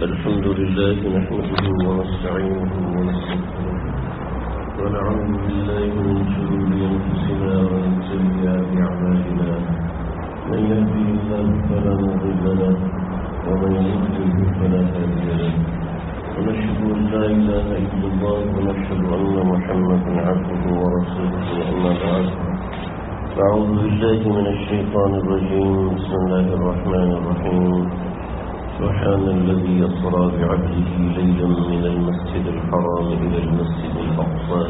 الحمد لله نحمده ونستعينه ونستغفره ونعوذ بالله من شرور أنفسنا ومن سيئات أعمالنا من يهده الله فلا مضل له ومن يضلل فلا هادي له ونشهد أن لا إله إلا الله ونشهد أن محمدا عبده ورسوله أما بعد أعوذ بالله من الشيطان الرجيم بسم الله الرحمن الرحيم سبحان الذي أسرى بعبده ليلا من المسجد الحرام إلى المسجد الأقصى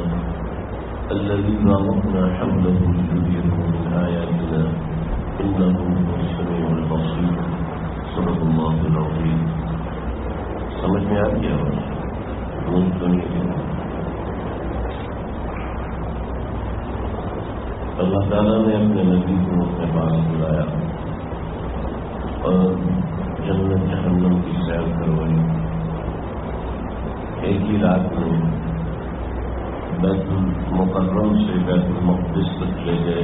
الذي باركنا حوله لنريه من آياتنا إنه هو السميع البصير صدق الله العظيم. سمجھ میں آ گیا اللہ تعالیٰ نے اپنے نبی کو اپنے پاس بلایا اور جنت جہنم کی سیر کروائی. ایک ہی رات میں بیت المکرم سے بیت المقدس تک لے گئے.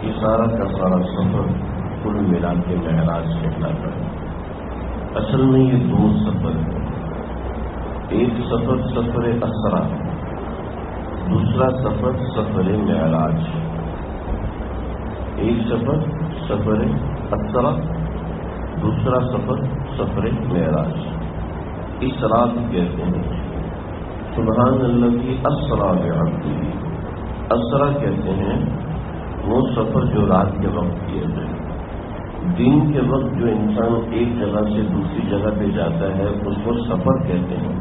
یہ سارا کا سارا سفر کل ملا کے معراج کہلاتا ہے. اصل میں یہ دو سفر ہے. ایک سفر سفر اسرا، دوسرا سفر سفر معراج. ایک سفر سفر اسرا، دوسرا سفر سفر معراج. اسرا کہتے ہیں. سبحان الذی اسرا بعبدہ. اسرا کہتے ہیں وہ سفر جو رات کے وقت کیا جائے. دن کے وقت جو انسان ایک جگہ سے دوسری جگہ پہ جاتا ہے اس کو سفر کہتے ہیں،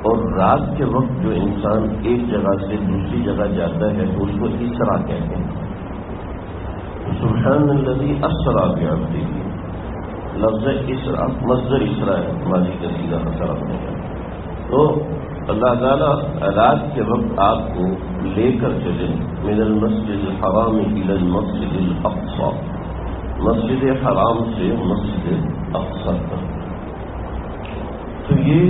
اور رات کے وقت جو انسان ایک جگہ سے دوسری جگہ جاتا ہے تو اس کو اسرا کہتے ہیں. سبحان الذی اسرا بعبدہ لفظ اسرا مصدر اسرا ہے، ماضی کا صیغہ اسرا ہونے کا. تو اللہ تعالیٰ رات کے وقت آپ کو لے کر چلے من المسجد الحرام الی المسجد الاقصی، مسجد حرام سے مسجد اقصی تک. تو یہ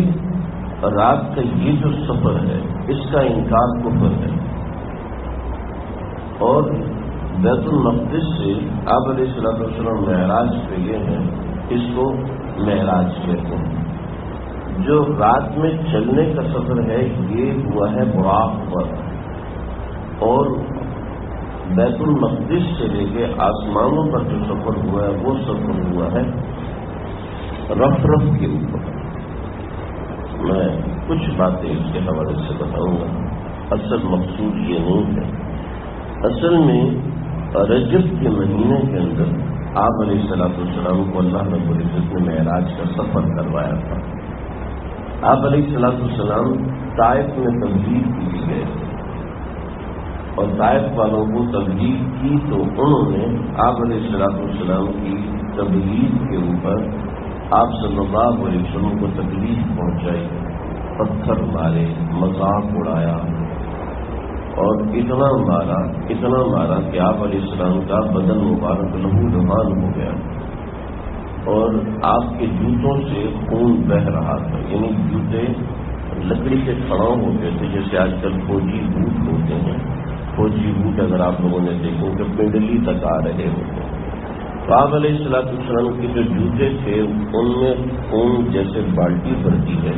رات کا یہ جو سفر ہے اس کا انکار کفر ہے. اور بیت المقدس سے آپ علیہ السلام معراج پہ گئے ہیں، اس کو معراج کہتے ہیں. جو رات میں چلنے کا سفر ہے یہ ہوا ہے براق پر، اور بیت المقدس سے لے کے آسمانوں پر جو سفر ہوا ہے وہ سفر ہوا ہے رف کے اوپر. میں کچھ باتیں اس کے حوالے سے بتاؤں گا. اصل مقصود یہ نہیں ہے. اصل میں رجب کے مہینے کے اندر آپ علیہ السلام کو اللہ رب العزت نے معراج کا سفر کروایا تھا. آپ علیہ السلام طائف میں تبلیغ کے لیے گئے اور طائف والوں کو تبلیغ کی تو انہوں نے آپ علیہ السلام کی تبلیغ کے اوپر آپ صلی اللہ علیہ وسلم کو تکلیف پہنچائی، پتھر مارے، مذاق اڑایا اور اتنا مارا کہ آپ علیہ السلام کا بدن مبارک لہو لہان ہو گیا اور آپ کے جوتوں سے خون بہہ رہا تھا. یعنی جوتے لکڑی کے کھڑاؤ ہوتے تھے جیسے آج کل فوجی بوٹ ہوتے ہیں. فوجی بوٹ اگر آپ لوگوں نے دیکھو کہ پنڈلی تک آ رہے ہوتے ہیں. تو آپ علیہ السلام کے جو جوتے تھے ان میں خون جیسے بالٹی بھرتی ہے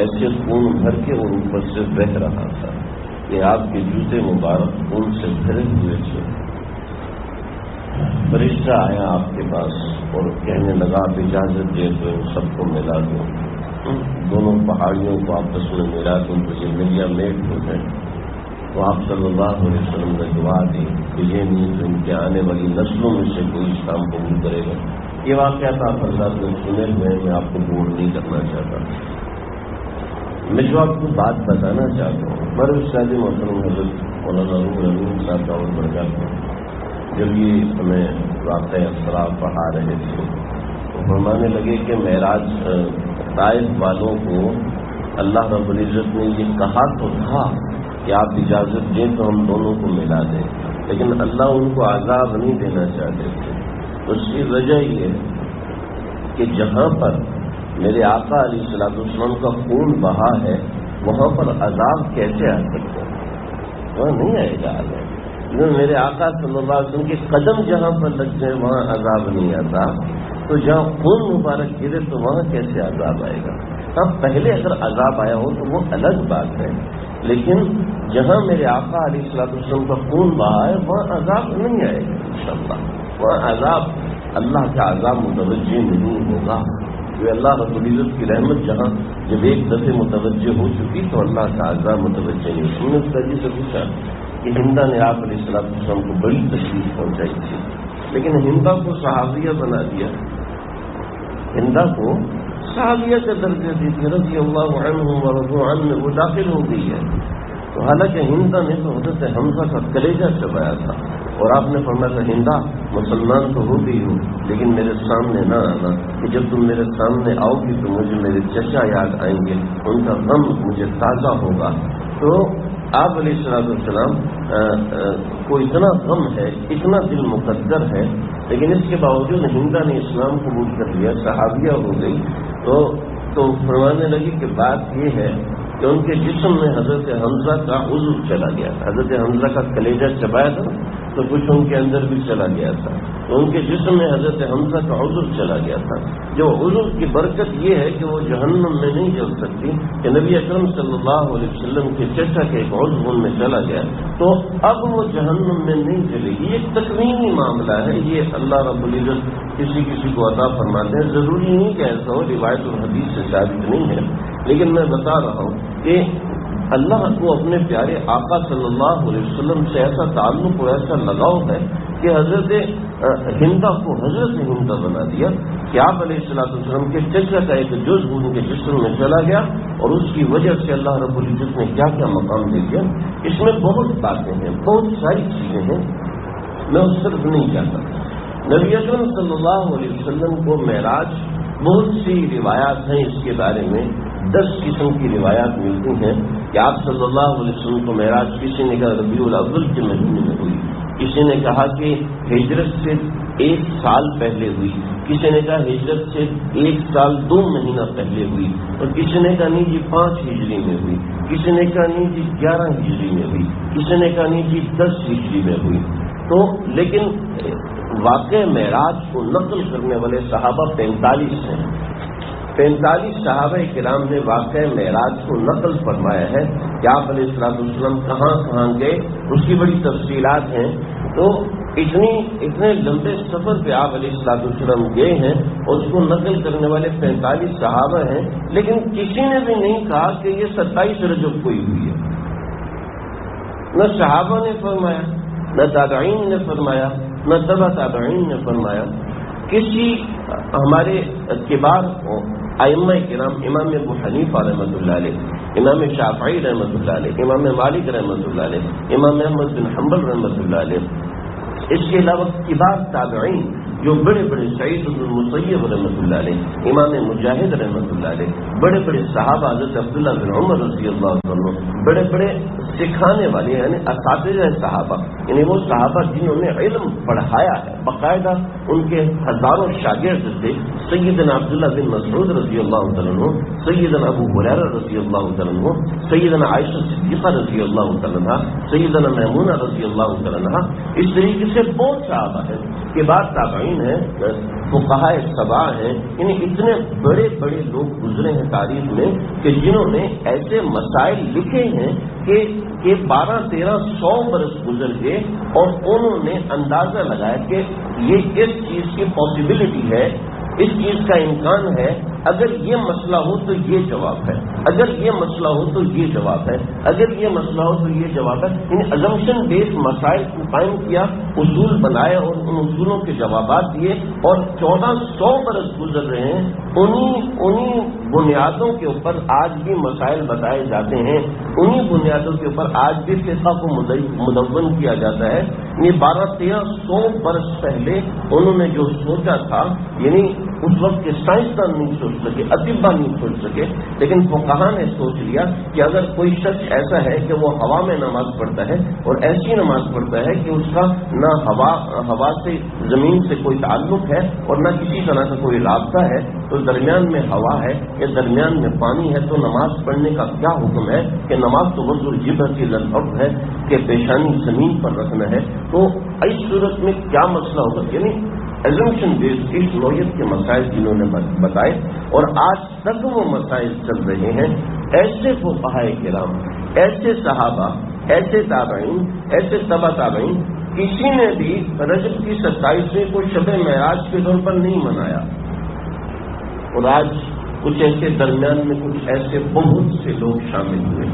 ایسے خون بھر کے اور اوپر سے بہہ رہا تھا کہ آپ کے جوتے مبارک خون سے بھرے ہوئے تھے. فرشتہ آیا آپ کے پاس اور کہنے لگا آپ اجازت دے تو ان سب کو ملا دو. دونوں پہاڑیوں کو آپس میں ملا دو تو یہ ملیا میٹ ہو جائے. تو آپ صلی اللہ علیہ وسلم نے دعا دی کہ یہ نہیں تو ان کے آنے والی نسلوں میں سے کوئی اس کام قبول کرے گا. یہ واقعہ تھا اللہ نے سنے ہوئے، میں آپ کو بور نہیں کرنا چاہتا. میں جو آپ کو بات بتانا چاہتا ہوں بڑے استاد محترم حضرت مولانا روح امین صاحب کا اور برکات ہوں. جب یہ ہمیں واقعہ اسرا پڑھا رہے تھے تو فرمانے لگے کہ معراج طائف والوں کو اللہ رب العزت نے یہ کہا تو تھا کہ آپ اجازت دیں تو ہم دونوں کو ملا دیں، لیکن اللہ ان کو عذاب نہیں دینا چاہتے تھے. اس کی وجہ یہ کہ جہاں پر میرے آقا علیہ السلام کا خون بہا ہے وہاں پر عذاب کیسے آ سکتا ہے؟ وہاں نہیں آئے گا عذاب. میرے آقا صلی اللہ علیہ وسلم کے قدم جہاں پر لگ جائیں وہاں عذاب نہیں آتا. تو جہاں خون مبارک گرے تو وہاں کیسے عذاب آئے گا؟ اب پہلے اگر عذاب آیا ہو تو وہ الگ بات ہے، لیکن جہاں میرے آقا علیہ الصلوۃ والسلام کا خون بہا ہے وہاں عذاب نہیں آئے گا انشاءاللہ۔ وہاں عذاب، اللہ کا عذاب متوجہ نہیں ہوگا، کہ اللہ رب العزت کی رحمت جہاں جب ایک دفعہ متوجہ ہو چکی تو اللہ کا عذاب متوجہ نہیں۔ ہم نے اس طرح سے پوچھا کہ ہندا نے آپ علیہ الصلوۃ والسلام کو بڑی تکلیف پہنچائی تھی، لیکن ہندا کو صحابیہ بنا دیا، ہندا کو صحابیہ کا درجہ دی تھی، رضی اللہ عنہ ورضوا عنہ، وہ داخل ہو گئی ہے۔ تو حالانکہ ہندا نے تو حضرت حمزہ کا کلیجہ چبایا تھا، اور آپ نے فرمایا تھا ہندا مسلمان تو ہو گئی ہو لیکن میرے سامنے نہ آنا، کہ جب تم میرے سامنے آؤ گی تو مجھے میرے چچا یاد آئیں گے، ان کا غم مجھے تازہ ہوگا۔ تو آپ علیہ الصلوۃ والسلام کو اتنا غم ہے، اتنا دل مقدر ہے، لیکن اس کے باوجود ہندا نے اسلام قبول کر لیا، صحابیہ ہو گئی۔ تو فرمانے لگی کہ بات یہ ہے کہ ان کے جسم میں حضرت حمزہ کا عضو چلا گیا تھا، حضرت حمزہ کا کلیجہ چبایا تھا تو کچھ ان کے اندر بھی چلا گیا تھا، تو ان کے جسم میں حضرت حمزہ کا عضو چلا گیا تھا۔ جو عضو کی برکت یہ ہے کہ وہ جہنم میں نہیں جل سکتی، کہ نبی اکرم صلی اللہ علیہ وسلم کے چچا کے ایک عضو ان میں چلا گیا تو اب وہ جہنم میں نہیں چلے گی۔ یہ تکوینی معاملہ ہے، یہ اللہ رب العزت کسی کسی کو عطا فرماتے ہیں، ضروری نہیں کہ ایسا ہو، روایت الحدیث سے ثابت نہیں ہے، لیکن میں بتا رہا ہوں کہ اللہ کو اپنے پیارے آقا صلی اللہ علیہ وسلم سے ایسا تعلق اور ایسا لگاؤ ہے کہ حضرت ہندا کو حضرت ہندا بنا دیا، کہ آپ علیہ الصلوۃ والسلام کے چچا کا ایک جزو ان کے جسم میں چلا گیا، اور اس کی وجہ سے اللہ رب العزت نے کیا کیا مقام دے دیا۔ اس میں بہت باتیں ہیں، بہت ساری چیزیں ہیں، میں اس طرف نہیں جاتا۔ نبی اکرم صلی اللہ علیہ وسلم کو معراج، بہت سی روایات ہیں اس کے بارے میں، 10 قسم کی روایات ملتی ہیں کہ آپ صلی اللہ علیہ وسلم کو معراج کسی نے کہا ربیع الاول کے مہینے میں ہوئی، کسی نے کہا کہ ہجرت سے 1 سال پہلے ہوئی، کسی نے کہا ہجرت سے 1 سال 2 مہینہ پہلے ہوئی، اور کسی نے کہا نہیں جی 5 ہجری میں ہوئی، کسی نے کہا نہیں جی 11 ہجری میں ہوئی، کسی نے کہا نہیں جی 10 ہجری میں ہوئی۔ تو لیکن واقع معراج کو نقل کرنے والے صحابہ 45 ہیں، 45 صحابہ کرام نے واقع معراج کو نقل فرمایا ہے کہ آپ علیہ الصلوۃ والسلام کہاں کہاں گئے، اس کی بڑی تفصیلات ہیں۔ تو اتنے لمبے سفر پہ آپ علیہ الصلوۃ والسلام گئے ہیں، اور اس کو نقل کرنے والے 45 صحابہ ہیں، لیکن کسی نے بھی نہیں کہا کہ یہ 27 رجب کو ہوئی ہے، نہ صحابہ نے فرمایا، نہ تابعین نے فرمایا، نہ تبع تابعین نے فرمایا۔ کسی ہمارے کبار ائمہ کرام، امام ابو حنیفہ رحمۃ اللہ علیہ، امام شافعی رحمۃ اللہ علیہ، امام مالک رحمۃ اللہ علیہ، امام احمد بن حنبل رحمۃ اللہ علیہ، اس کے علاوہ کبار تابعین جو بڑے بڑے، سعید بن المسیب رحمۃ اللہ علیہ، امام مجاہد رحمۃ اللہ علیہ، بڑے بڑے صحابہ حضرت عبداللہ بن عمر رضی اللہ عنہ، بڑے بڑے سکھانے والے یعنی اساتذہ صحابہ، یعنی وہ صحابہ جنہوں نے علم پڑھایا ہے، باقاعدہ ان کے ہزاروں شاگرد تھے، سیدنا عبداللہ بن مسعود رضی اللہ عنہ، سیدنا ابو ہریرہ رضی اللہ عنہ، سیدنا عائشہ صدیقہ رضی اللہ عنہ، سیدنا میمونہ رضی اللہ عنہ، اس طریقے سے بہت صحابہ ہیں کہ بعد تابعین ہیں، فقہاء سبع ہیں، یعنی اتنے بڑے بڑے لوگ گزرے ہیں تاریخ میں کہ جنہوں نے ایسے مسائل لکھے ہیں کہ 1200-1300 برس گزر گئے، اور انہوں نے اندازہ لگایا کہ یہ اس چیز کی پاسبلٹی ہے، اس چیز کا امکان ہے، اگر یہ مسئلہ ہو تو یہ جواب ہے، اگر یہ مسئلہ ہو تو یہ جواب ہے، اگر یہ مسئلہ ہو تو یہ جواب ہے، یعنی ازمپشن بیس مسائل کو قائم کیا، اصول بنائے اور ان اصولوں کے جوابات دیے، اور 1400 برس گزر رہے ہیں، انہی بنیادوں کے اوپر آج بھی مسائل بتائے جاتے ہیں، انہی بنیادوں کے اوپر آج بھی فقہ کو مدون کیا جاتا ہے۔ یہ 1200-1300 برس پہلے انہوں نے جو سوچا تھا، یعنی اس وقت کے سائنسدان نہیں سوچ سکے، اطباء نہیں سوچ سکے، لیکن فقہاء نے سوچ لیا کہ اگر کوئی شخص ایسا ہے کہ وہ ہوا میں نماز پڑھتا ہے اور ایسی نماز پڑھتا ہے کہ اس کا نہ ہوا سے، زمین سے کوئی تعلق ہے اور نہ کسی طرح کا کوئی رابطہ ہے، تو درمیان میں ہوا ہے یا درمیان میں پانی ہے، تو نماز پڑھنے کا کیا حکم ہے کہ نماز تو وضو الجبہۃ الی الارض ہے کہ پیشانی زمین پر رکھنا ہے۔ تو اس صورت میں کیا مسئلہ ہوگا، یعنی ایزمپشن بیسڈ اس نوعیت کے مسائل جنہوں نے بتائے، اور آج تک وہ مسائل چل رہے ہیں. ایسے فقہائے کرام، ایسے صحابہ، ایسے تابعین، ایسے تبع تابعین، کسی نے بھی رجب کی 27ویں کو شب معراج کے طور پر نہیں منایا. اور آج کچھ ایسے درمیان میں کچھ ایسے بہت سے لوگ شامل ہوئے.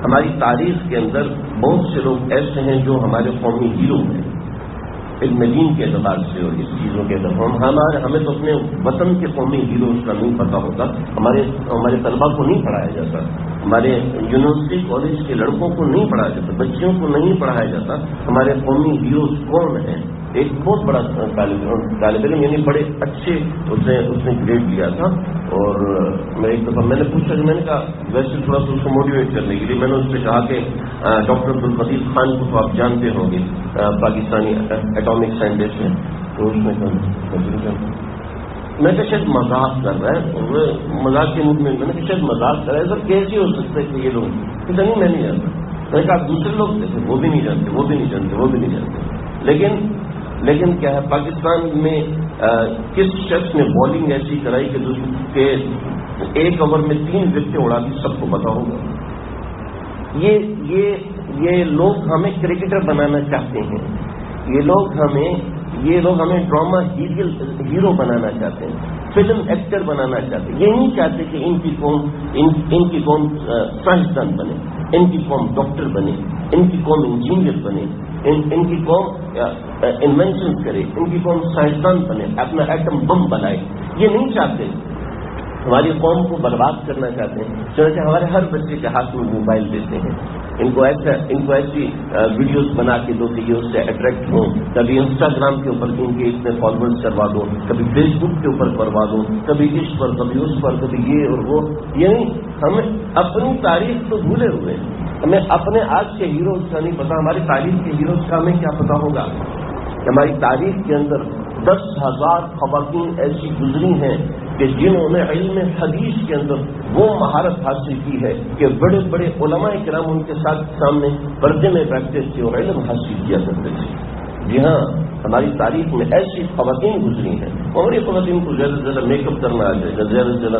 ہماری تاریخ کے اندر بہت سے لوگ ایسے ہیں جو ہمارے قومی ہیرو ہیں علم دین کے اعتبار سے اور اس چیزوں کے اعتبار. ہمیں تو اپنے وطن کے قومی ہیروز کا نہیں پتہ ہوتا. ہمارے طلبا کو نہیں پڑھایا جاتا، ہمارے یونیورسٹی کالج کے لڑکوں کو نہیں پڑھایا جاتا، بچیوں کو نہیں پڑھایا جاتا ہمارے قومی ہیروز کون ہیں. ایک بہت بڑا طالب علم، یعنی بڑے اچھے اس نے گریڈ لیا تھا، اور میں ایک دفعہ میں نے پوچھا کہ میں نے کہا ویسے تھوڑا سا اس کو موٹیویٹ کرنے کے لیے میں نے اس سے کہا کہ ڈاکٹر عبدالقدیر خان کو تو آپ جانتے ہوں گے، پاکستانی ایٹامک سائنٹسٹ ہیں. تو اس نے کہا میں کہ شاید مذاق کر رہا ہے، مذاق کے موڈ میں نے کہا شاید مذاق کر رہا ہے، سر کیسے ہو سکتا ہے کہ یہ لوگ نہیں میں نہیں جانتا. میں نے کہا دوسرے لوگ جیسے وہ بھی نہیں جانتے، وہ بھی نہیں جانتے، وہ بھی نہیں جانتے. لیکن کیا ہے پاکستان میں کس شخص نے بالنگ ایسی کرائی کہ ایک اوور میں 3 وکٹیں اڑا دی، سب کو پتا ہوگا. یہ لوگ ہمیں کرکٹر بنانا چاہتے ہیں، یہ لوگ ہمیں ڈرامہ ہیرو بنانا چاہتے ہیں، فلم ایکٹر بنانا چاہتے ہیں. یہ نہیں چاہتے کہ ان کی قوم سائنسدان بنے، ان کی قوم ڈاکٹر بنے، ان کی قوم انجینئر بنے، ان کی قوم انوینشن کرے، ان کی قوم سائنسدان بنے، اپنا ایٹم بم بنائے. یہ نہیں چاہتے. ہماری قوم کو برباد کرنا چاہتے ہیں. چنانچہ ہمارے ہر بچے کے ہاتھ میں موبائل دیتے ہیں، ان کو ایسی ویڈیوز بنا کے دو کہ یہ اس سے اٹریکٹ ہوں. کبھی انسٹاگرام کے اوپر ان کے اتنے فالوورز کروا دو، کبھی فیس بک کے اوپر کروا دو، کبھی اس پر، کبھی اس پر، کبھی یہ اور وہ. یعنی ہمیں اپنی تاریخ تو بھولے ہوئے ہیں، ہمیں اپنے آج کے ہیروز کا نہیں پتا. ہماری تاریخ کے ہیروز کا ہمیں کیا پتا ہوگا؟ ہماری تاریخ کے اندر 10,000 خواتین ایسی گزری ہیں کہ جنہوں نے علم حدیث کے اندر وہ مہارت حاصل کی ہے کہ بڑے بڑے علماء کرام ان کے ساتھ سامنے پردے میں بیٹھتے تھے اور علم حاصل کیا کرتے تھے. جی ہاں، ہماری تاریخ میں ایسی خواتین گزری ہیں. اور یہ خواتین کو زیادہ سے زیادہ میک اپ کرنا آ جائے گا، زیادہ سے زیادہ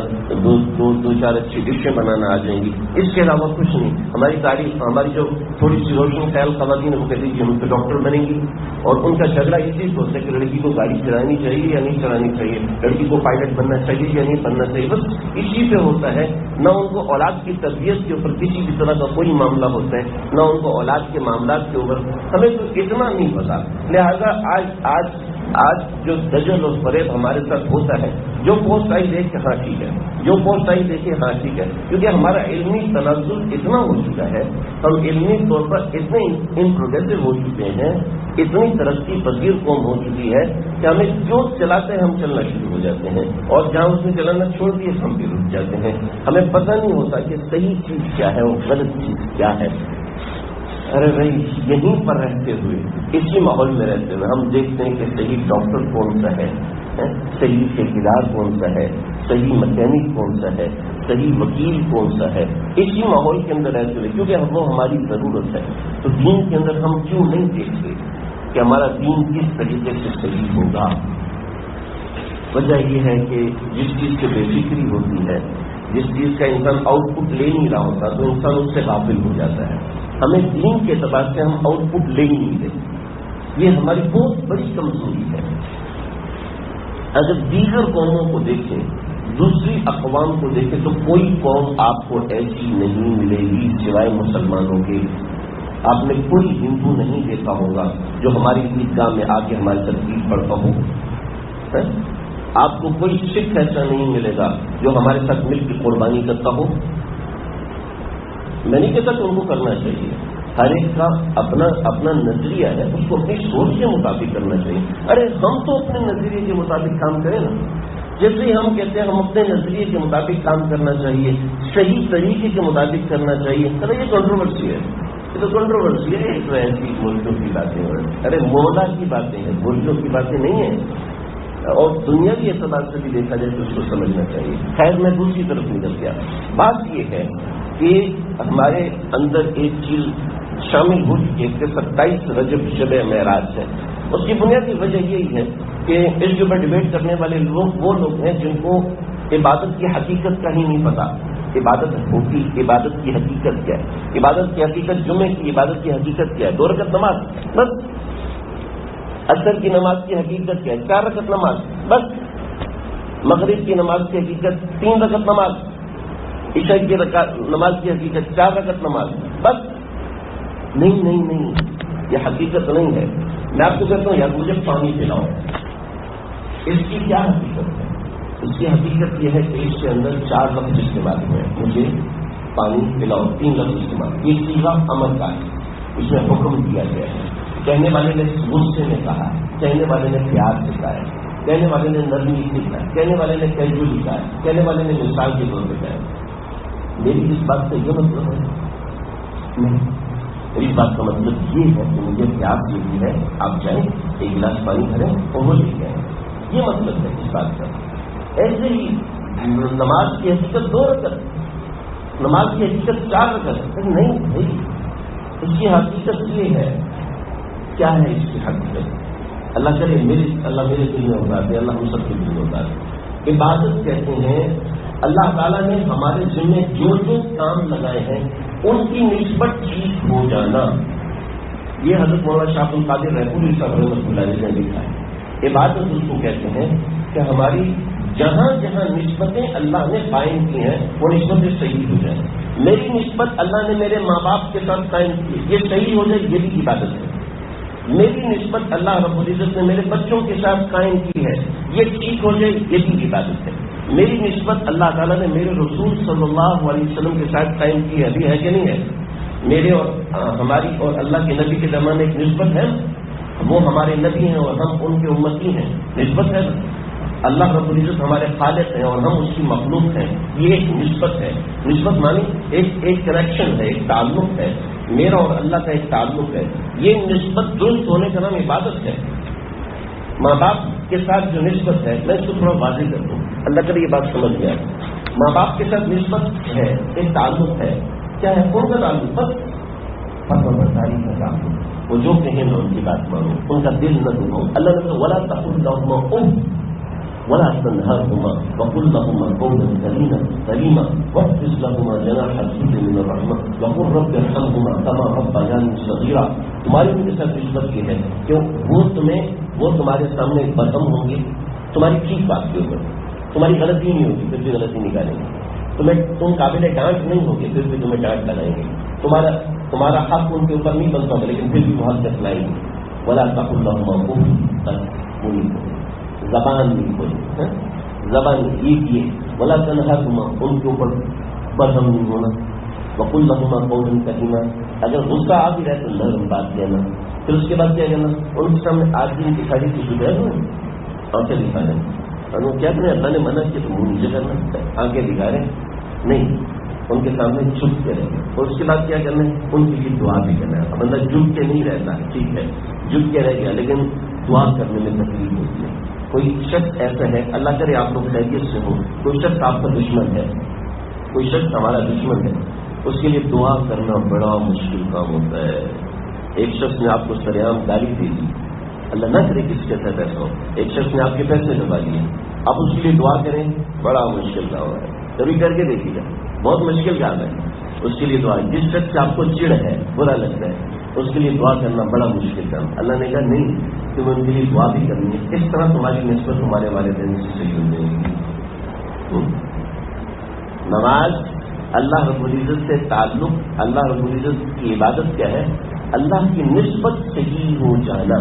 دو چار اچھی ڈشیں بنانا آ جائیں گی، اس کے علاوہ کچھ نہیں. ہماری تاریخ، ہماری جو تھوڑی سی روشن خیال خواتین وہ کہتی ہیں ہم تو ڈاکٹر بنیں گی، اور ان کا جھگڑا اسی سے ہوتا ہے کہ لڑکی کو گاڑی چلانی چاہیے یا نہیں چلانی چاہیے، لڑکی کو پائلٹ بننا چاہیے یا نہیں بننا چاہیے. بس اسی پہ ہوتا ہے. نہ ان کو اولاد کی تربیت کے اوپر کسی بھی طرح کا کوئی معاملہ ہوتا ہے، نہ ان کو اولاد کے معاملات کے اوپر. ہمیں تو اتنا نہیں پتا. لہذا آج جو دجل اور فریب ہمارے ساتھ ہوتا ہے، جو پوسٹ آئی دیکھ کے ہاں ٹھیک ہے، جو پوسٹ آئی دیکھے ہاں ٹھیک ہے، کیونکہ ہمارا علمی تنزل اتنا ہو چکا ہے، ہم علمی طور پر اتنے انپروگریسو ہو چکے ہیں، اتنی ترقی پذیر قوم ہو چکی ہے کہ ہمیں جو چلاتے ہیں ہم چلنا شروع ہو جاتے ہیں، اور جہاں اس نے چلانا چھوڑ دیے ہم بھی رک جاتے ہیں. ہمیں پتہ نہیں ہوتا کہ صحیح چیز کیا ہے اور غلط چیز کیا ہے. ارے بھائی یہیں پر رہتے ہوئے، اسی ماحول میں رہتے ہوئے ہم دیکھتے ہیں کہ صحیح ڈاکٹر کون سا ہے، صحیح ٹھیکیدار کون سا ہے، صحیح مکینک کون سا ہے، صحیح وکیل کون سا ہے. اسی ماحول کے اندر رہتے ہوئے، کیونکہ وہ ہماری ضرورت ہے. تو دین کے اندر ہم کیوں نہیں دیکھتے کہ ہمارا دین کس طریقے سے صحیح ہوگا؟ وجہ یہ ہے کہ جس چیز سے بے فکری ہوتی ہے، جس چیز کا انسان آؤٹ پٹ لے نہیں رہا ہوتا تو انسان اس سے غافل ہو جاتا ہے. ہمیں دین کے اعتبار سے ہم آؤٹ پٹ لے ہی نہیں رہے. یہ ہماری بہت بڑی کمزوری ہے. اگر دیگر قوموں کو دیکھیں، دوسری اقوام کو دیکھیں، تو کوئی قوم آپ کو ایسی نہیں ملے گی سوائے مسلمانوں کے. آپ نے کوئی ہندو نہیں دیکھا ہوگا جو ہماری عیدگاہ میں آ کے ہماری ترتیب پڑھتا ہو. آپ کو کوئی سکھ ایسا نہیں ملے گا جو ہمارے ساتھ مل کے قربانی کرتا ہو. میں نہیں کہتا کہ ان کو کرنا چاہیے، ہر ایک کا اپنا نظریہ ہے، اس کو اپنی سوچ کے مطابق کرنا چاہیے. ارے ہم تو اپنے نظریے کے مطابق کام کریں نا. جیسے ہی ہم کہتے ہیں ہم اپنے نظریے کے مطابق کام کرنا چاہیے، صحیح طریقے کے مطابق کرنا چاہیے. ارے یہ کنٹروورسی ہے، یہ تو کنٹروورسی ہے. ایک ایسی ملکوں کی باتیں، ارے مولا کی باتیں ہیں، ملکوں کی باتیں نہیں ہیں. اور دنیاوی اعتبار سے بھی دیکھا جائے تو اس کو سمجھنا چاہیے. خیر میں دوسری طرف نکل گیا. بات یہ ہے کہ ہمارے اندر ایک چیز شامل ہو چکی ہے کہ 27 رجب شب معراج ہے. اس کی بنیادی وجہ یہی ہے کہ اس کے اوپر ڈبیٹ کرنے والے لوگ وہ لوگ ہیں جن کو عبادت کی حقیقت کا ہی نہیں پتا. عبادت ہوتی، عبادت کی حقیقت کیا ہے؟ عبادت کی حقیقت، جمعے کی عبادت کی حقیقت کیا ہے؟ 2 رکعت نماز بس. عصر کی نماز کی حقیقت کیا ہے؟ 4 رکعت نماز بس. مغرب کی نماز کی حقیقت 3 رکعت نماز. عشاء کی نماز کی حقیقت 4 رکعت نماز بس. نہیں، یہ حقیقت نہیں ہے. میں آپ کو کہتا ہوں یار مجھے پانی پلاؤ، اس کی کیا حقیقت ہے؟ اس کی حقیقت یہ ہے کہ اس کے اندر 4 لفظ استعمال ہوئے. مجھے پانی پلاؤ 3 لفظ استعمال. یہ صیغہ امر کا ہے، اس میں حکم دیا گیا ہے. کہنے والے نے غصے میں کہا ہے، کہنے والے نے پیار سے کہا ہے، کہنے والے نے نرمی سے کہا ہے، کہنے والے نے کیجولی کہا ہے، کہنے والے نے مثال کے طور پہ کہا ہے. میری اس بات سے یہ مطلب ہے نہیں. میری بات کا مطلب یہ ہے کہ مجھے پیاس لگی ہے، آپ جائیں ایک گلاس پانی بھریں اور وہ لے جائیں. یہ مطلب ہے اس بات کا. ایسے ہی نماز کی حقیقت 2 رکعت، نماز کی حقیقت 4 رکعت نہیں بھائی. اس کی حقیقت یہ ہے، کیا ہے اس کی حقیقت؟ اللہ کرے اللہ میرے دل میں ہوتا ہے، اللہ ہم سب کے دل میں ہوتا ہے. عبادت کہتے ہیں اللہ تعالیٰ نے ہمارے ذمے جو کام لگائے ہیں ان کی نسبت ٹھیک ہو جانا. یہ حضرت مولانا شاہ القادر رحمۃ اللہ رحمۃ اللہ علیہ نے لکھا ہے. عبادت اس کو کہتے ہیں کہ ہماری جہاں جہاں نسبتیں اللہ نے قائم کی ہیں وہ نسبتیں صحیح ہو جائیں. میری نسبت اللہ نے میرے ماں باپ کے ساتھ قائم کی، یہ صحیح ہو جائے، یہ بھی عبادت ہے. میری نسبت اللہ رب العزت نے میرے بچوں کے ساتھ قائم کی ہے، یہ ٹھیک ہو جائے، یہ بھی عبادت ہے. میری نسبت اللہ تعالیٰ نے میرے رسول صلی اللہ علیہ وسلم کے ساتھ قائم کی ہے، ابھی ہے کہ نہیں ہے؟ میرے اور ہماری اور اللہ کے نبی کے درمیان ایک نسبت ہے، وہ ہمارے نبی ہیں اور ہم ان کے امتی ہیں. نسبت ہے. اللہ رب العزت ہمارے خالق ہیں اور ہم اس کی مخلوق ہیں، یہ ایک نسبت ہے. نسبت مانی ایک کنیکشن ہے، ایک تعلق ہے. میرا اور اللہ کا ایک تعلق ہے. یہ نسبت درست ہونے کا نام عبادت ہے. ماں باپ کے ساتھ جو نسبت ہے، میں اس کو تھوڑا واضح کر دوں، اللہ کرے یہ بات سمجھ گیا. ماں باپ کے ساتھ نسبت ہے، ایک تعلق ہے. کیا ہے کون کا تعلق؟ بس فرمانبرداری کا تعلق. وہ جو کہیں میں ان کی بات مانوں، ان کا دل نہ دکھاؤں. اللہ نے ولا تقل لهما اف ولا تنهرهما وقل لهما قولا كريما واخفض لهما جناح الذل من الرحمة وقل رب ارحمهما كما ربياني صغيرا. تمہاری ان کے ساتھ نسبت یہ ہے کہ وہ تمہارے سامنے برہم ہوں گے تمہاری ٹھیک بات کے اوپر. تمہاری غلطی نہیں ہوگی پھر بھی غلطی نکالیں گے. تم قابل ڈانٹ نہیں ہوگے پھر بھی تمہیں ڈانٹ لگائیں گے. تمہارا حق ان کے اوپر نہیں بنتا ہوگا لیکن پھر بھی وہ حق دکھلائیں گے. ولا تقل لهما اف زبان نہیں کھولی، زبان یہ ولا تنہرهما ان کے اوپر برہم نہیں ہونا. وقل لهما قولا كريما. اگر غصہ آ بھی رہے تو نرم بات کہنا. پھر اس کے بعد کیا کہنا؟ ان کے سامنے آدمی کی کھڑی کی شدہ ہے آنکھیں دکھا رہے ہیں اور وہ کیا کریں؟ اللہ نے منع کیا تو منہ نیچے کرنا، آنکھیں دکھا رہے ہیں نہیں. ان کے سامنے جھک کے رہے اور اس کے بعد کیا کرنا ہے؟ ان کے لیے دعا بھی کرنا ہے. بندہ جھک کے نہیں رہتا، ٹھیک ہے جھک کے رہ گیا لیکن دعا کرنے میں تکلیف ہوتی ہے. کوئی شخص ایسا ہے، اللہ کرے آپ لوگ خیریت سے ہو، کوئی شخص آپ کا دشمن ہے، کوئی شخص ہمارا دشمن ہے، اس کے لیے دعا کرنا بڑا مشکل کام ہوتا ہے. ایک شخص نے آپ کو سریعام گالی دے دی، اللہ نہ کرے کس کے ساتھ ایسا ہو. ایک شخص نے آپ کے پیسے لگا دیے، آپ اس کے لیے دعا کریں، بڑا مشکل کام ہے. کبھی کر کے دیکھیے گا، بہت مشکل کام ہے. اس کے لیے دعا، جس شخص سے آپ کو چڑ ہے، برا لگتا ہے، اس کے لیے دعا کرنا بڑا مشکل کام. اللہ نے کہا نہیں، تمہیں ان کے لیے دعا بھی کرنی ہے. اس طرح تمہاری نسبت ہمارے والدین سے صحیح ہو جائے گی. نماز اللہ رب العزت سے تعلق، اللہ رب العزت کی عبادت کیا ہے؟ اللہ کی نسبت صحیح ہو جانا.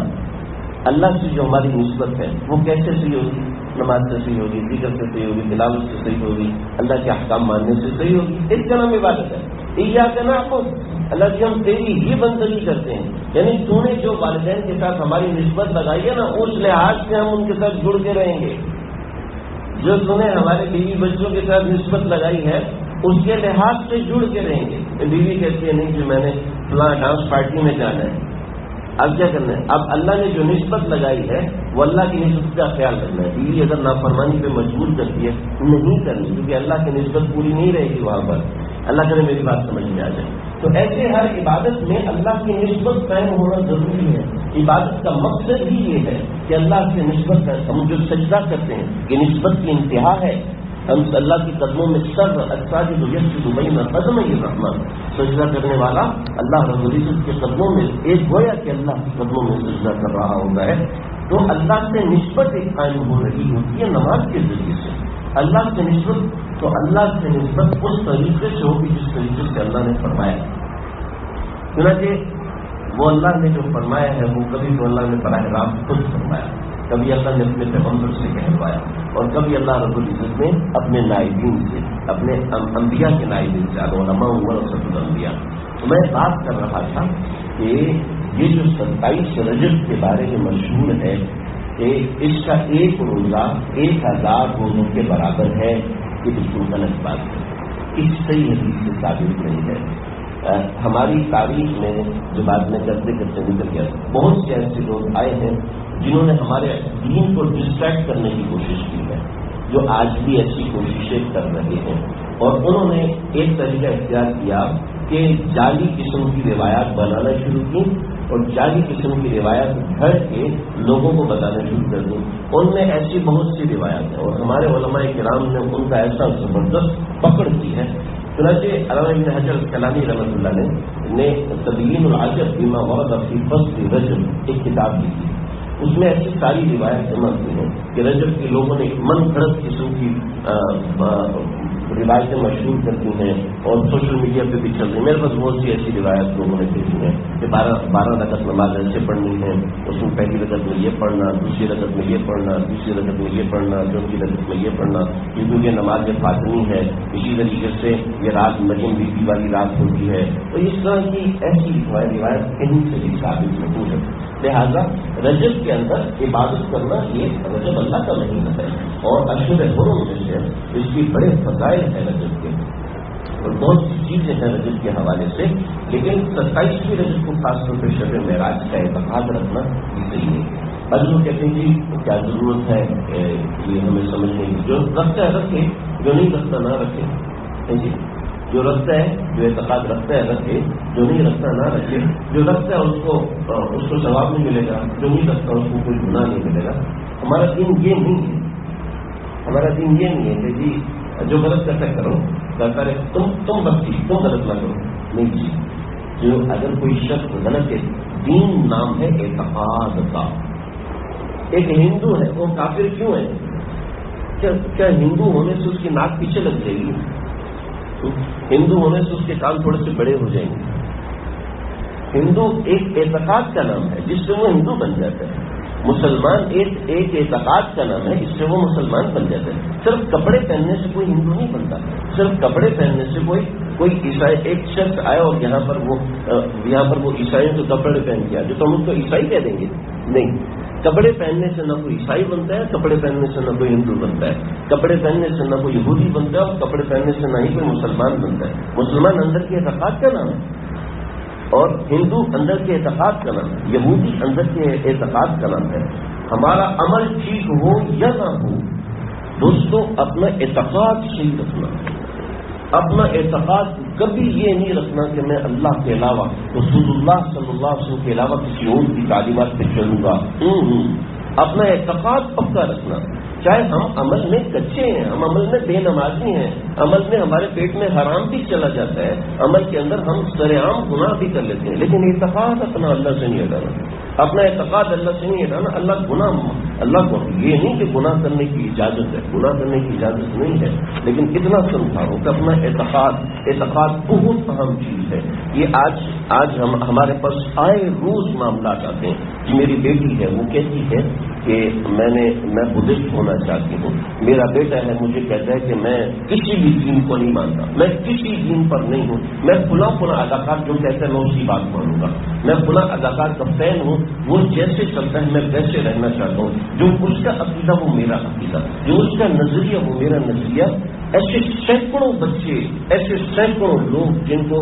اللہ سے جو ہماری نسبت ہے وہ کیسے صحیح ہوگی؟ نماز سے صحیح ہوگی، ذکر سے صحیح ہوگی، تلاوت سے صحیح ہوگی، اللہ کے احکام ماننے سے صحیح ہوگی. اس کا نام عبادت ہے. ایاک نعبد، اللہ جی ہم تیری ہی بندگی کرتے ہیں. یعنی تو نے جو والدین کے ساتھ ہماری نسبت لگائی ہے نا، اس لحاظ سے ہم ان کے ساتھ جڑ کے رہیں گے. جو تو نے ہمارے بیوی بچوں کے ساتھ نسبت لگائی ہے اس کے لحاظ سے جڑ کے رہیں گے. بیوی کہتی ہے نہیں کہ میں نے فلاں ڈانس پارٹی میں جانا ہے، اب کیا کرنا ہے؟ اب اللہ نے جو نسبت لگائی ہے وہ اللہ کی نسبت کا خیال رکھنا ہے. بیوی اگر نافرمانی پہ مجبور کرتی ہے نہیں کرنی، کیونکہ اللہ کی نسبت پوری نہیں رہے گی وہاں پر. اللہ کرے میری بات سمجھ میں آ جائے. تو ایسے ہر عبادت میں اللہ کی نسبت قائم ہونا ضروری ہے. عبادت کا مقصد ہی یہ ہے کہ اللہ سے نسبت، ہم جو سجدہ کرتے ہیں یہ نسبت کی انتہا ہے. ہم اللہ کی قدموں میں سر الساجد یسجد بین قدمي الرحمن، سجدہ کرنے والا اللہ رب العزت کے قدموں میں ایک گویا کہ اللہ کے قدموں میں سجدہ کر رہا ہوتا ہے. تو اللہ سے نسبت ایک قائم ہو رہی ہوتی ہے نماز کے ذریعے سے. اللہ سے نسبت، تو اللہ سے نسبت اس طریقے سے ہوگی جس طریقے سے اللہ نے فرمایا. چنانچہ وہ اللہ نے جو فرمایا ہے وہ کبھی تو اللہ نے براہ راست خود فرمایا، کبھی اللہ نے اپنے پیغمبر سے کہلوایا، اور کبھی اللہ رب العزت نے اپنے نائبین سے، اپنے انبیاء کے نائبین سے، علماء ورثۃ الانبیاء. میں بات کر رہا تھا کہ یہ جو 27 رجب کے بارے میں مشہور ہے کہ اس کا ایک روزہ 1000 روزوں کے برابر ہے، یہ بالکل غلط بات ہے. اس صحیح حدیث سے ثابت نہیں ہے. ہماری تاریخ میں جو بات میں کرتے کرتے نکل گیا، بہت سے ایسے لوگ آئے ہیں جنہوں نے ہمارے دین کو ڈسٹریکٹ کرنے کی کوشش کی ہے، جو آج بھی ایسی کوششیں کر رہے ہیں. اور انہوں نے ایک طریقہ اختیار کیا کہ جعلی قسم کی روایات بنانا شروع کی، اور جعلی قسم کی روایات گھڑ کے لوگوں کو بتانا شروع کر دی. ان میں ایسی بہت سی روایات ہیں، اور ہمارے علماء کرام نے ان کا ایسا زبردست پکڑ کی ہے. چنانچہ علامہ ابن حجر الاسقلانی رحمۃ اللہ نے تبیین العجب بما ورد فی فصل رجب ایک کتاب لکھی. اس میں ایسی ساری روایت جمع کی ہیں کہ رجب کے لوگوں نے من گھڑت قسم کی روایتیں مشہور کرتی ہیں اور سوشل میڈیا پہ بھی چل رہی ہیں. میرے پاس بہت سی ایسی روایت لوگوں نے دیکھی ہیں کہ 12 رکعت نماز ایسے پڑھنی ہے، اس میں پہلی رکعت میں یہ پڑھنا، دوسری رکعت میں یہ پڑھنا، تیسری رکعت میں یہ پڑھنا، چوتھی رکعت میں یہ پڑھنا، کیونکہ یہ نماز فاطمی ہے. اسی طریقے سے یہ رات مریم بی بی والی رات ہوتی ہے. تو اس طرح کی ایسی روایت کہیں سے بھی ثابت نہیں ہے. لہذا رجب کے اندر عبادت کرنا، یہ رجب اللہ کا مہینہ ہے اور اشہر حرم میں سے اس کی بڑے فضائل ہیں رجب کے، اور بہت سی چیزیں ہیں رجب کے حوالے سے. لیکن 27ویں رجب کو خاص طور پہ شب معراج کا اعتقاد رکھنا یہ صحیح ہے. بعض لوگ کہتے ہیں جی کیا ضرورت ہے یہ ہمیں سمجھنے کی، جو رکھتا ہے رکھے، جو نہیں رکھتا نہ رکھے. جی جو رکھتا ہے، جو اعتقاد رکھتا ہے رکھے، جو نہیں رکھتا نہ رکھے. جو رکھتا ہے اس کو ثواب نہیں ملے گا، جو نہیں رکھتا اس کو کوئی گناہ نہیں ملے گا. ہمارا دین یہ نہیں ہے. ہمارا دین یہ نہیں ہے کہ جی جو غلط کرتا ہے کرو، کہتا ہے تم بچی تم غلط نہ کرو. نہیں جی، جو اگر کوئی شخص غلط ہے، دین نام ہے اعتقاد کا. ایک ہندو ہے وہ کافر کیوں ہے؟ کیا ہندو ہونے سے اس کی ناک پیچھے لگ جائے گی؟ ہندو ہونے سے اس کے کان تھوڑے سے بڑے ہو جائیں گے؟ ہندو ایک اعتقاد کا نام ہے جس سے وہ ہندو بن جاتا ہے. مسلمان ایک اعتقاد کا نام ہے جس سے وہ مسلمان بن جاتا ہے. صرف کپڑے پہننے سے کوئی ہندو نہیں بنتا. صرف کپڑے پہننے سے کوئی عیسائی، ایک شخص آیا اور یہاں پر وہ عیسائیوں کے کپڑے پہن کے آیا جو تو ہم اس کو عیسائی کہہ دیں گے؟ نہیں. کپڑے پہننے سے نہ کوئی عیسائی بنتا ہے، کپڑے پہننے سے نہ کوئی ہندو بنتا ہے، کپڑے پہننے سے نہ کوئی یہودی بنتا ہے، اور کپڑے پہننے سے نہ ہی کوئی مسلمان بنتا ہے. مسلمان اندر کے اعتقاد کا نام ہے، اور ہندو اندر کے اعتقاد کا نام ہے، یہودی اندر کے اعتقاد کا نام ہے. ہمارا عمل ٹھیک ہو یا نہ ہو، دوستوں اپنا اعتقاد صحیح رکھنا. اپنا اعتقاد کبھی یہ نہیں رکھنا کہ میں اللہ کے علاوہ، رسول اللہ صلی اللہ علیہ وسلم کے علاوہ کسی اور کی تعلیمات پہ چلوں گا. اپنا اعتقاد پکا رکھنا. چاہے ہم عمل میں کچے ہیں، ہم عمل میں بے نمازی ہیں، عمل میں ہمارے پیٹ میں حرام بھی چلا جاتا ہے، عمل کے اندر ہم سرعام گناہ بھی کر لیتے ہیں، لیکن اعتقاد اپنا اللہ سے نہیں ہٹانا. اپنا اعتقاد اللہ سے نہیں ہٹانا. اللہ کو یہ نہیں کہ گناہ کرنے کی اجازت ہے، گناہ کرنے کی اجازت نہیں ہے، لیکن اتنا سمجھاؤ کہ اپنا اعتقاد بہت اہم چیز ہے. یہ آج ہمارے پاس آئے روز معاملات آتے ہیں کہ میری بیٹی ہے وہ کہتی ہے کہ میں بدھسٹ ہونا چاہتی ہوں. میرا بیٹا ہے مجھے کہتا ہے کہ میں کسی بھی دین کو نہیں مانتا، میں کسی دین پر نہیں ہوں، میں فلاں اداکار جو کہتا ہے میں اسی بات مانوں گا، میں فلاں اداکار کا فین ہوں، وہ جیسے چلتا ہے میں ویسے رہنا چاہتا ہوں. جو اس کا عقیدہ وہ میرا عقیدہ، جو اس کا نظریہ وہ میرا نظریہ. ایسے سینکڑوں بچے، ایسے سینکڑوں لوگ جن کو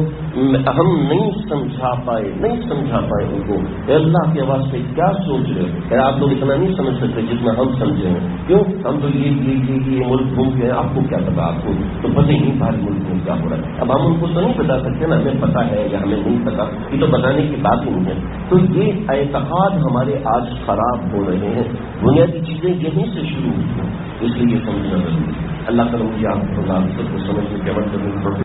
ہم نہیں سمجھا پائے ان کو، اے اللہ کے واسطے کیا سوچ رہے ہیں؟ آپ لوگ اتنا نہیں سمجھ سکتے جتنا ہم سمجھے ہیں، کیوں؟ ہم تو یہ ملک گھوم کے آپ کو کیا پتا، آپ کو تو پتہ ہی نہیں باہر ملک میں کیا ہو رہا ہے۔ اب ہم ان کو تو نہیں بتا سکتے نا، ہمیں پتا ہے یا ہمیں نہیں پتا، یہ تو بتانے کی بات ہی نہیں ہے۔ تو یہ اعتقاد ہمارے آج خراب ہو رہے ہیں، بنیادی چیزیں یہیں سے شروع ہوئی ہیں، اس لیے یہ سمجھنا ضروری ہے۔ اللہ تعالیٰ مجھے آپ کو سب کو سمجھنے کے عمل کرنے